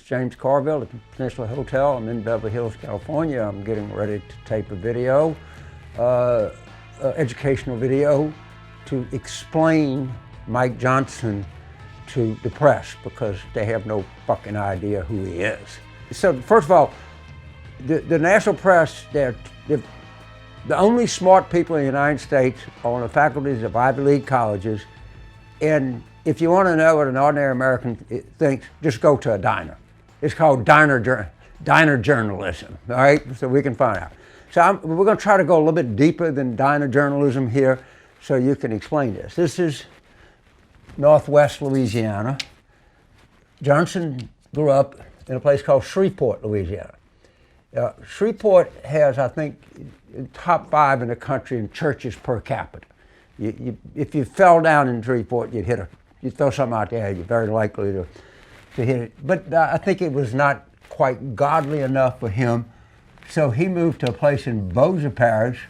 James Carville at the Peninsula Hotel. I'm in Beverly Hills, California. I'm getting ready to tape a video, educational video, to explain Mike Johnson to the press because they have no fucking idea who he is. So first of all, the national press, they're the only smart people in the United States are on the faculties of Ivy League colleges, and if you want to know what an ordinary American thinks, just go to a diner. It's called diner journalism, all right? So we can find out. So we're going to try to go a little bit deeper than diner journalism here so you can explain this. This is Northwest Louisiana. Johnson grew up in a place called Shreveport, Louisiana. Shreveport has, I think, top 5 in the country in churches per capita. If you fell down in Shreveport, you'd throw something out there, you're very likely to hit it. But I think it was not quite godly enough for him, so he moved to a place in Bossier Parish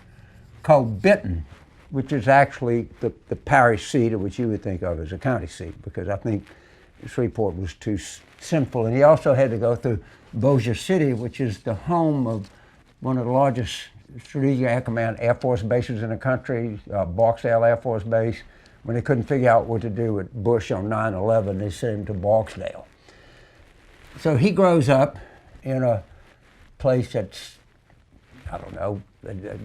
called Benton, which is actually the parish seat of which you would think of as a county seat, because I think Shreveport was too sinful. And he also had to go through Bossier City, which is the home of one of the largest strategic air command Air Force bases in the country, Barksdale Air Force Base. When they couldn't figure out what to do with Bush on 9/11, they sent him to Barksdale. So he grows up in a place that's, I don't know, a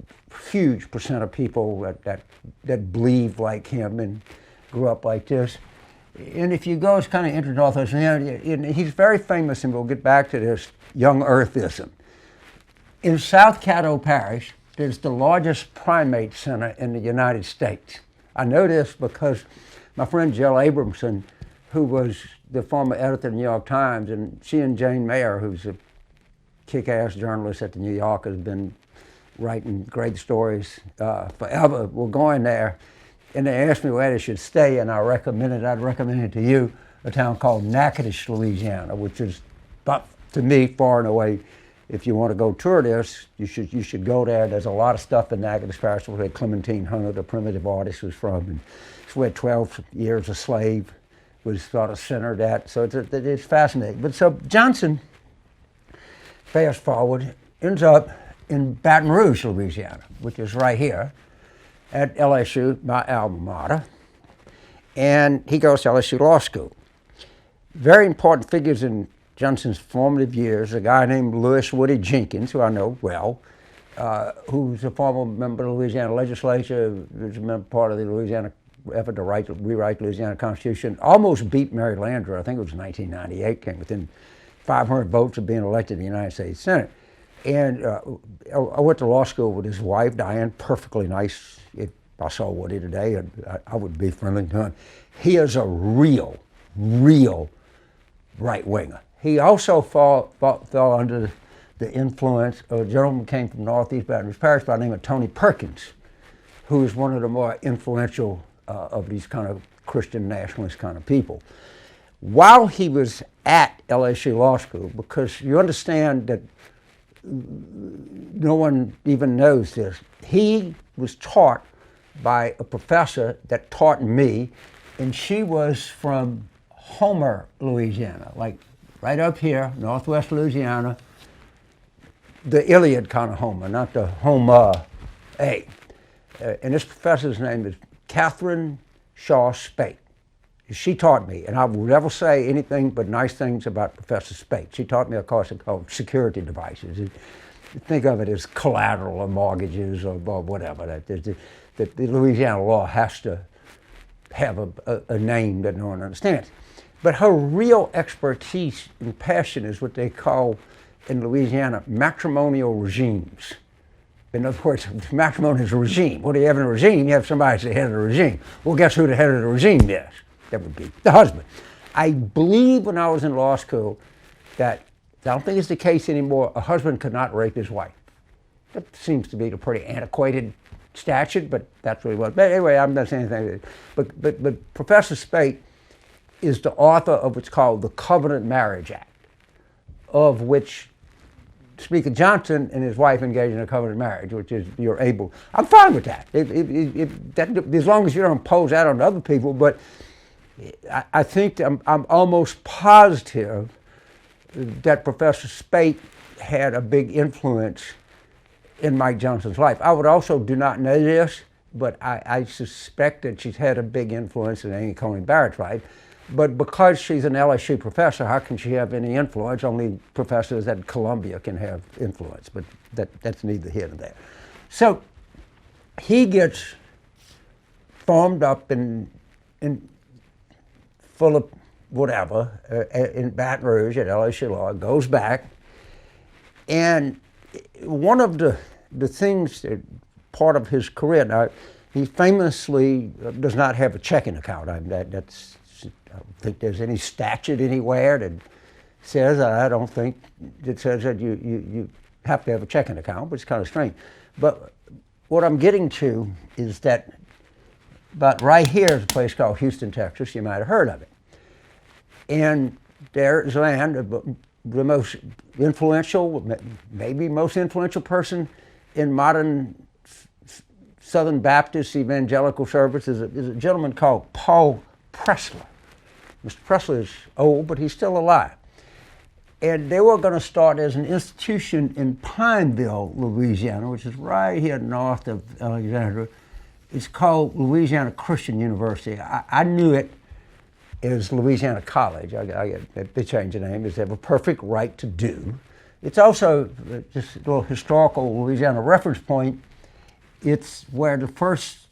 huge percent of people that believe like him and grew up like this. And if you go, it's kind of interesting. He's very famous, and we'll get back to this, young earthism. In South Caddo Parish, there's the largest primate center in the United States. I know this because my friend Jill Abramson, who was the former editor of the New York Times, and she and Jane Mayer, who's a kick-ass journalist at the New York, has been writing great stories forever, were going there, and they asked me where they should stay, and I'd recommend to you a town called Natchitoches, Louisiana, which is, to me, far and away. If you want to go tour this, you should go there. There's a lot of stuff in Natchitoches Parish where Clementine Hunter, the primitive artist, was from, and it's where 12 Years a Slave was sort of centered at. So it's fascinating. But so Johnson, fast forward, ends up in Baton Rouge, Louisiana, which is right here at LSU, my alma mater, and he goes to LSU Law School. Very important figures in Johnson's formative years, a guy named Lewis Woody Jenkins, who I know well, who's a former member of the Louisiana legislature, was a part of the Louisiana effort to rewrite the Louisiana Constitution, almost beat Mary Landrieu. I think it was 1998, came within 500 votes of being elected to the United States Senate. And I went to law school with his wife, Diane, perfectly nice. If I saw Woody today, I would be friendly to him. He is a real right-winger. He also fell under the influence of a gentleman who came from Northeast Baton Rouge Parish by the name of Tony Perkins, who is one of the more influential of these kind of Christian nationalist kind of people. While he was at LSU Law School, because you understand that no one even knows this, he was taught by a professor that taught me, and she was from Homer, Louisiana, like right up here, Northwest Louisiana, the Iliad kind of Homer, not the Homer A. And this professor's name is Catherine Shaw Spate. She taught me, and I would never say anything but nice things about Professor Spate. She taught me a course called security devices. Think of it as collateral or mortgages or whatever. The Louisiana law has to have a name that no one understands. But her real expertise and passion is what they call in Louisiana matrimonial regimes. In other words, matrimony is a regime. What do you have in a regime? You have somebody as the head of the regime. Well, guess who the head of the regime is? That would be the husband. I believe when I was in law school that, I don't think it's the case anymore, a husband could not rape his wife. That seems to be a pretty antiquated statute, but that's what it was. But anyway, I'm not saying anything. But Professor Spate is the author of what's called the Covenant Marriage Act, of which Speaker Johnson and his wife engaged in a covenant marriage, which is you're able. I'm fine with that, as long as you don't impose that on other people. But I think I'm almost positive that Professor Spate had a big influence in Mike Johnson's life. I would also do not know this, but I suspect that she's had a big influence in Amy Coney Barrett's life. But because she's an LSU professor, how can she have any influence? Only professors at Columbia can have influence, but that's neither here nor there. So he gets formed up in full of whatever in Baton Rouge at LSU Law, goes back, and one of the things that part of his career, now he famously does not have a checking account. I don't think there's any statute anywhere that says, I don't think it says that you have to have a checking account, but it's kind of strange. But what I'm getting to is that about right here is a place called Houston, Texas. You might have heard of it. And there is land, the most influential, maybe most influential person in modern Southern Baptist evangelical service is a gentleman called Paul Pressler. Mr. Pressler is old, but he's still alive. And they were going to start as an institution in Pineville, Louisiana, which is right here north of Alexandria. It's called Louisiana Christian University. I knew it as Louisiana College. They changed the name, as they have a perfect right to do. It's also just a little historical Louisiana reference point. It's where the first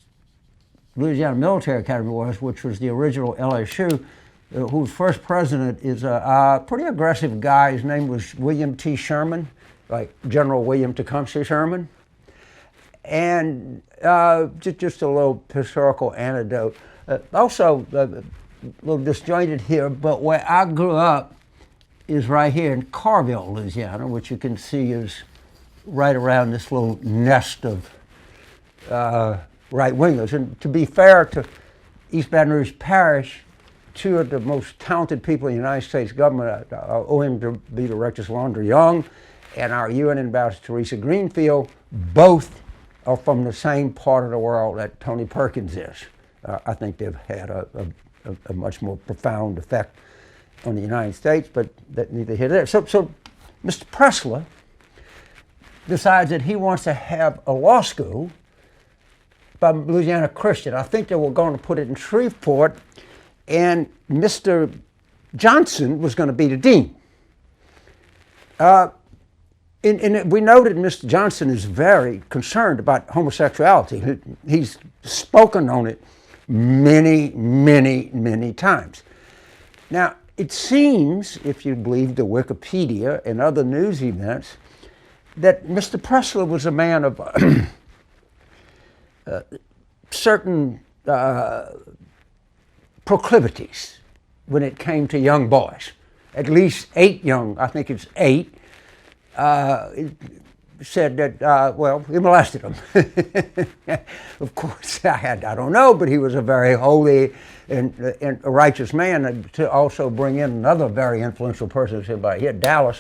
Louisiana Military Academy was, which was the original LSU, whose first president is a pretty aggressive guy. His name was William T. Sherman, like General William Tecumseh Sherman. And just a little historical anecdote. Also, a little disjointed here, but where I grew up is right here in Carville, Louisiana, which you can see is right around this little nest of right-wingers. And to be fair to East Baton Rouge Parish, two of the most talented people in the United States government, I owe him to be Director Landry Young and our UN Ambassador Teresa Greenfield, both are from the same part of the world that Tony Perkins is. I think they've had a much more profound effect on the United States, but that neither here nor there. So Mr. Pressler decides that he wants to have a law school by Louisiana Christian. I think they were going to put it in Shreveport, and Mr. Johnson was going to be the dean. And we know that Mr. Johnson is very concerned about homosexuality. He's spoken on it many, many, many times. Now, it seems, if you believe the Wikipedia and other news events, that Mr. Pressler was a man of certain proclivities when it came to young boys. At least 8 young, I think it's 8, said that, well, he molested them. Of course, I don't know, but he was a very holy and a righteous man. And to also bring in another very influential person, here, Dallas,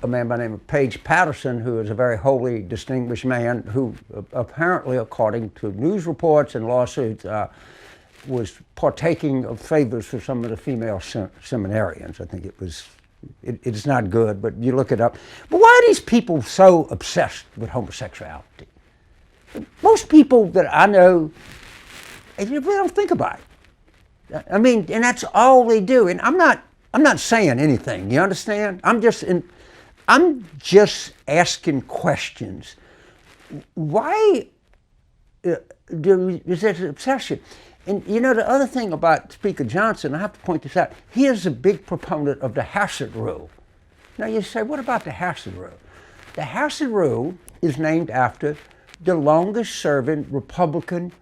a man by the name of Page Patterson, who is a very holy, distinguished man who apparently, according to news reports and lawsuits, was partaking of favors for some of the female seminarians. I think it's not good, but you look it up. But why are these people so obsessed with homosexuality? Most people that I know, they really don't think about it. I mean, and that's all they do. And I'm not saying anything. You understand? I'm just asking questions. Why is there an obsession? And you know, the other thing about Speaker Johnson, I have to point this out, he is a big proponent of the Hassett Rule. Now you say, what about the Hassett Rule? The Hassett Rule is named after the longest serving Republican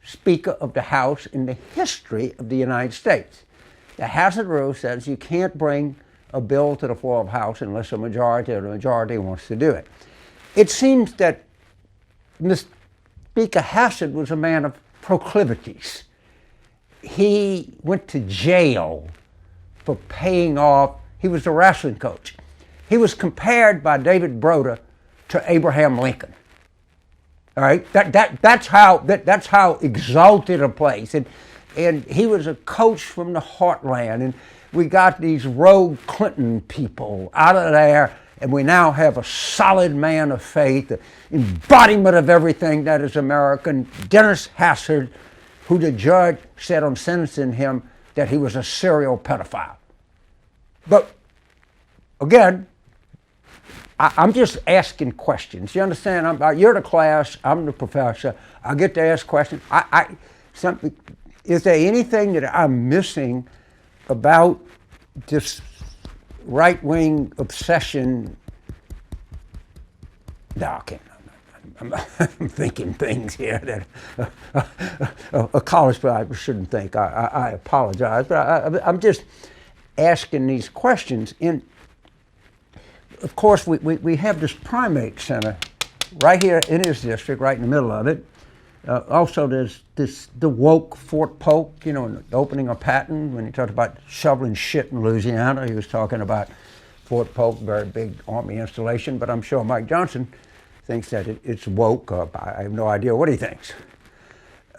Speaker of the House in the history of the United States. The Hassett Rule says you can't bring a bill to the floor of the House unless a majority of the majority wants to do it. It seems that Speaker Hassett was a man of proclivities. He went to jail for paying off. He was a wrestling coach. He was compared by David Broder to Abraham Lincoln. All right, that's how exalted a place. And he was a coach from the heartland. And we got these rogue Clinton people out of there, and we now have a solid man of faith, the embodiment of everything that is American, Dennis Hassard, who the judge said on sentencing him that he was a serial pedophile. But again, I'm just asking questions. You understand? You're the class, I'm the professor. I get to ask questions. Is there anything that I'm missing about this right-wing obsession? No, I can't. I'm thinking things here that a college graduate shouldn't think. I apologize, but I'm just asking these questions. And of course, we have this primate center right here in his district, right in the middle of it. Also, there's the woke Fort Polk, in the opening of Patton, when he talked about shoveling shit in Louisiana, he was talking about Fort Polk, very big Army installation, but I'm sure Mike Johnson thinks that it's woke. I have no idea what he thinks.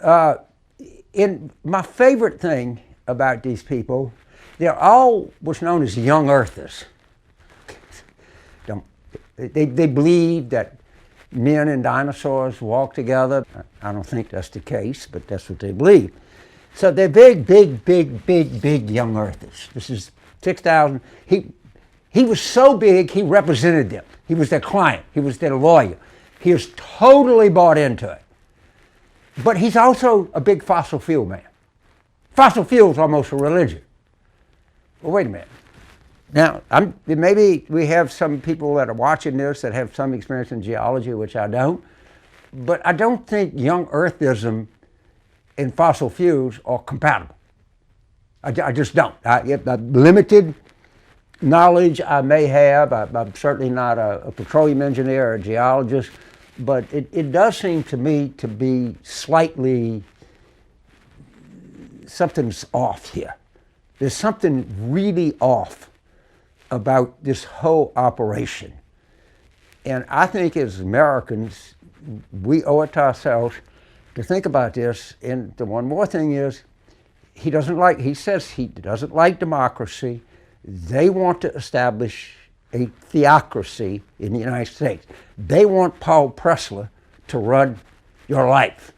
My favorite thing about these people, they're all what's known as young earthers. They believe that men and dinosaurs walk together. I don't think that's the case, but that's what they believe. So they're big young earthers. This is 6,000. He was so big, he represented them. He was their client. He was their lawyer. He was totally bought into it. But he's also a big fossil fuel man. Fossil fuel is almost a religion. Well, wait a minute. Now, maybe we have some people that are watching this that have some experience in geology, which I don't. But I don't think young earthism and fossil fuels are compatible. I just don't. Limited knowledge I may have. I'm certainly not a petroleum engineer or a geologist, but it does seem to me to be slightly, something's off here. There's something really off about this whole operation. And I think as Americans, we owe it to ourselves to think about this. And the one more thing is, he says he doesn't like democracy. They want to establish a theocracy in the United States. They want Paul Pressler to run your life.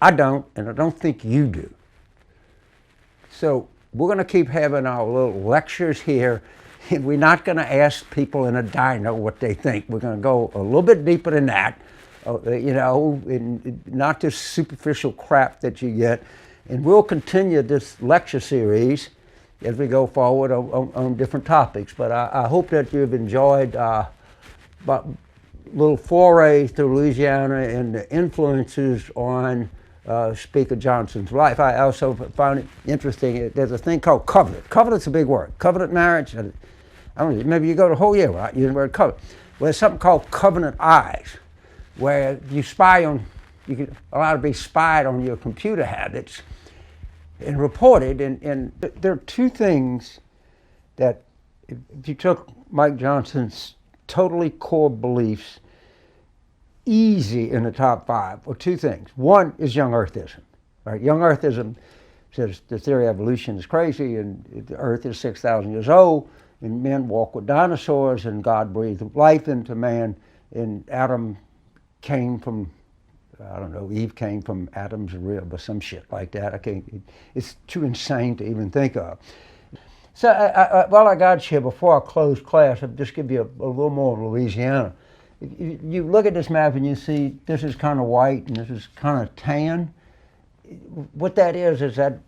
I don't, and I don't think you do. So we're going to keep having our little lectures here, and we're not going to ask people in a diner what they think. We're going to go a little bit deeper than that, and not this superficial crap that you get. And we'll continue this lecture series as we go forward on different topics. But I hope that you've enjoyed a little foray through Louisiana and the influences on Speaker Johnson's life. I also found it interesting. There's a thing called covenant. Covenant's a big word. Covenant marriage. I don't know, maybe you go to whole year, right? You the word covenant. Well, there's something called covenant eyes, where you can allow to be spied on your computer habits and reported. And there are two things that, if you took Mike Johnson's totally core beliefs, easy in the top 5, or two things. One is young earthism. Right? Young earthism says the theory of evolution is crazy, and the earth is 6,000 years old, and men walk with dinosaurs, and God breathed life into man, and Adam came from, I don't know, Eve came from Adam's rib or some shit like that. It's too insane to even think of. So while I got you here, before I close class, I'll just give you a little more of Louisiana. You look at this map and you see this is kind of white and this is kind of tan. What that is that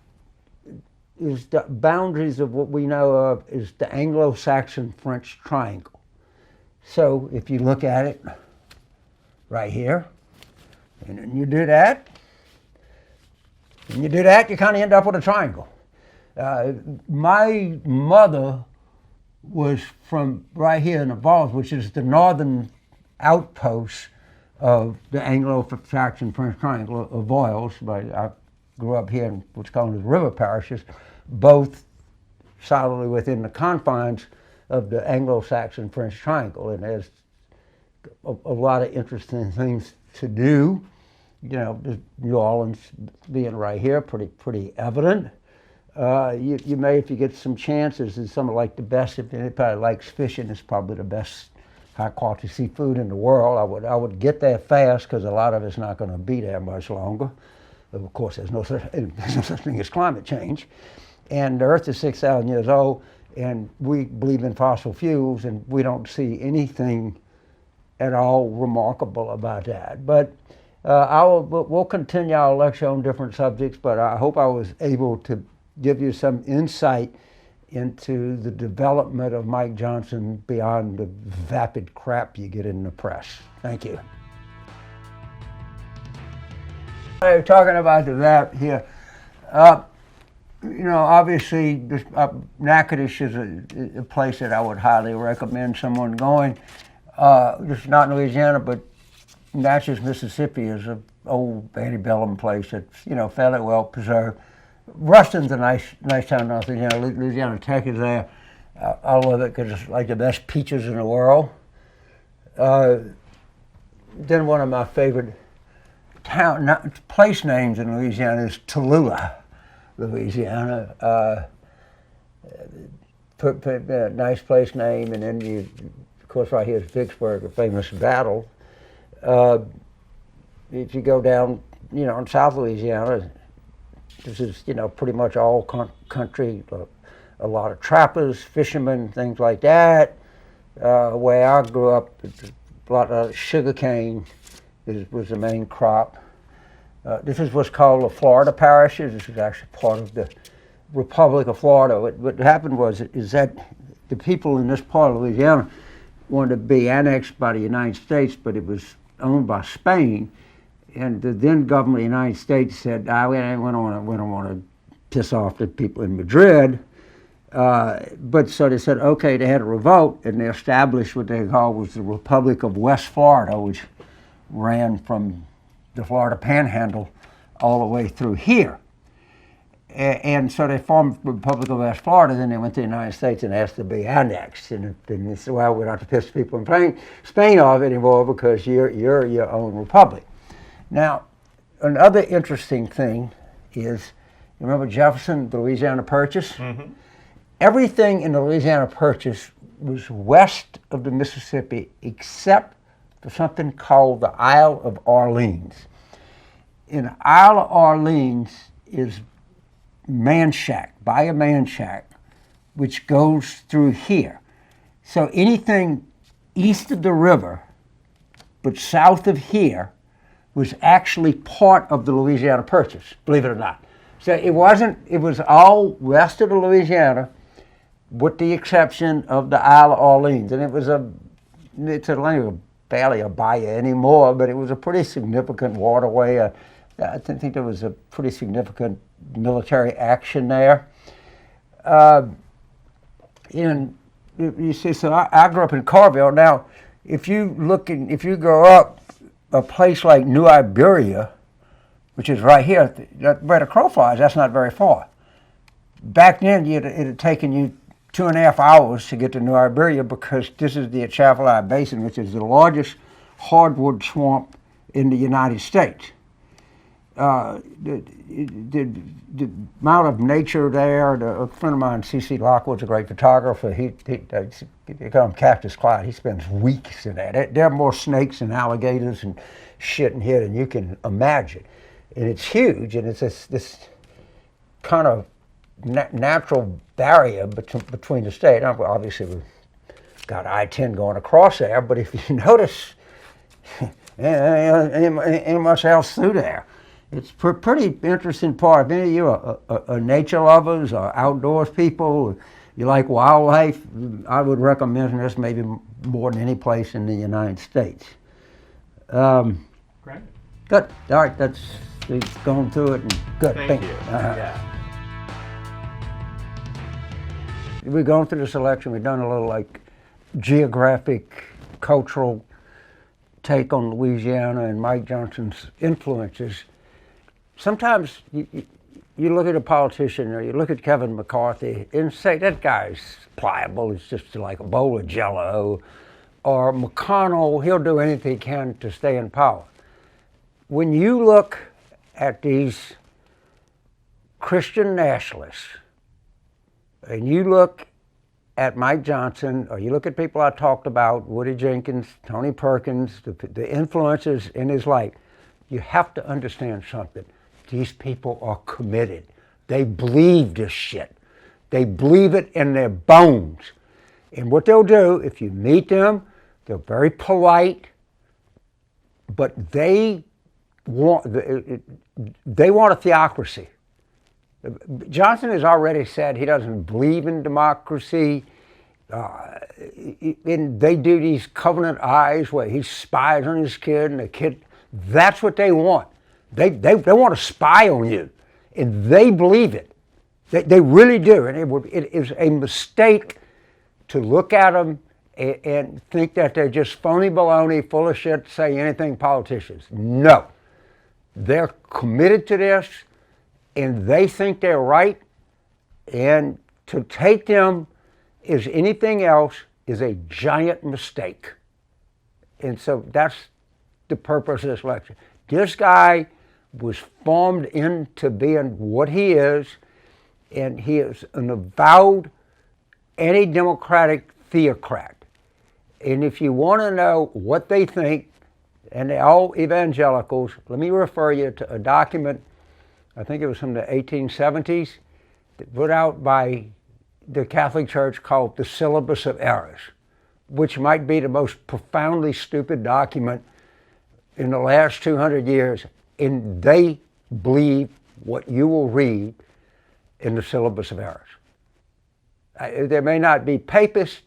is the boundaries of what we know of is the Anglo-Saxon French triangle. So if you look at it right here, and then you do that, you kind of end up with a triangle. My mother was from right here in the Balls, which is the northern outpost of the Anglo-Saxon French Triangle of Voiles. But I grew up here in what's called the river parishes, both solidly within the confines of the Anglo-Saxon French Triangle. And there's a lot of interesting things to do. New Orleans being right here, pretty evident. You may, if you get some chances, it's some of like the best, if anybody likes fishing, it's probably the best high quality seafood in the world. I would get there fast because a lot of it's not going to be there much longer. Of course, there's no such thing as climate change. And the Earth is 6,000 years old, and we believe in fossil fuels, and we don't see anything at all remarkable about that. But we'll continue our lecture on different subjects, but I hope I was able to give you some insight into the development of Mike Johnson beyond the vapid crap you get in the press. Thank you. Hey, talking about the VAP here, you know, obviously Natchitoches is a place that I would highly recommend someone going. Just not in Louisiana, but Natchez, Mississippi is an old antebellum place that's, you know, fairly well preserved. Ruston's a nice town, North Louisiana. Louisiana Tech is there. I love it because it's like the best peaches in the world. Then one of my favorite place names in Louisiana is Tallulah, Louisiana. Put a nice place name, and then you, of course, right here is Vicksburg, a famous battle. If you go down, you know, in South Louisiana, this is, you know, pretty much all country, a lot of trappers, fishermen, things like that. Where I grew up, a lot of sugar cane was the main crop. This is what's called the Florida parishes. This is actually part of the Republic of Florida. What happened is that the people in this part of Louisiana wanted to be annexed by the United States, but it was owned by Spain. And the then government of the United States said, we don't want to piss off the people in Madrid. But so they said, okay, they had a revolt, and they established what they called was the Republic of West Florida, which ran from the Florida Panhandle all the way through here. And so they formed the Republic of West Florida, then they went to the United States and asked to be annexed. And they said, well, we don't have to piss people in Spain off anymore because you're your own republic. Now, another interesting thing is, you remember Jefferson, the Louisiana Purchase? Mm-hmm. Everything in the Louisiana Purchase was west of the Mississippi except for something called the Isle of Orleans. In Isle of Orleans is Manchac, Bayou Manchac, which goes through here. So anything east of the river, but south of here, was actually part of the Louisiana Purchase, believe it or not. So it was all west of the Louisiana, with the exception of the Isle of Orleans. And it's barely a bayou anymore, but it was a pretty significant waterway. I think there was a pretty significant military action there. And you see, so I grew up in Carville. Now, if you go up a place like New Iberia, which is right here, where the crow flies, that's not very far. Back then, it had taken you 2.5 hours to get to New Iberia because this is the Atchafalaya Basin, which is the largest hardwood swamp in the United States. The amount of nature there, a friend of mine, C.C. Lockwood's a great photographer. They call him Cactus Clyde. He spends weeks in that. There are more snakes and alligators and shit in here than you can imagine. And it's huge, and it's this kind of natural barrier between the state. Now, obviously, we've got I-10 going across there, but if you notice, ain't much else through there. It's a pretty interesting part. If any of you are nature lovers or outdoors people, you like wildlife, I would recommend this maybe more than any place in the United States. Great. Good. All right, we've gone through it, and good. Thank you. Yeah. We've gone through the selection. We've done a little like geographic, cultural take on Louisiana and Mike Johnson's influences. Sometimes you look at a politician or you look at Kevin McCarthy and say, that guy's pliable, it's just like a bowl of Jell-O. Or McConnell, he'll do anything he can to stay in power. When you look at these Christian nationalists and you look at Mike Johnson, or you look at people I talked about, Woody Jenkins, Tony Perkins, the influences in his life, you have to understand something. These people are committed. They believe this shit. They believe it in their bones. And what they'll do, if you meet them, they're very polite, but they want a theocracy. Johnson has already said he doesn't believe in democracy. And they do these covenant eyes where he spies on his kid, and the kid, that's what they want. They want to spy on you, and they believe it. They really do. And it is a mistake to look at them and think that they're just phony baloney, full of shit, say anything politicians. No. They're committed to this, and they think they're right, and to take them as anything else is a giant mistake. And so that's the purpose of this lecture. This guy was formed into being what he is, and he is an avowed anti-democratic theocrat. And if you want to know what they think, and they're all evangelicals, let me refer you to a document, I think it was from the 1870s, put out by the Catholic Church called the Syllabus of Errors, which might be the most profoundly stupid document in the last 200 years, and they believe what you will read in the Syllabus of Errors. They may not be papist,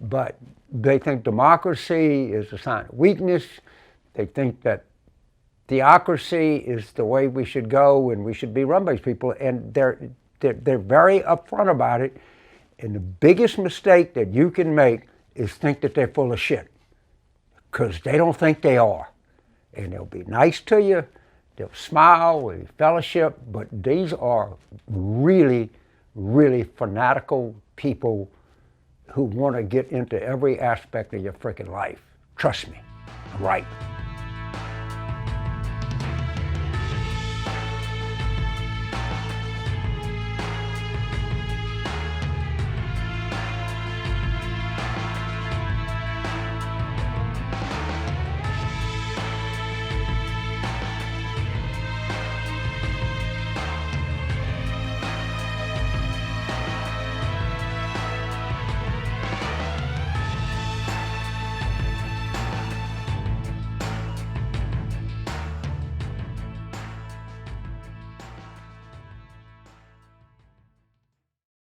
but they think democracy is a sign of weakness. They think that theocracy is the way we should go, and we should be run by these people, and they're very upfront about it. And the biggest mistake that you can make is think that they're full of shit, because they don't think they are. And they'll be nice to you, they'll smile, with fellowship, but these are really, really fanatical people who want to get into every aspect of your freaking life. Trust me, I'm right.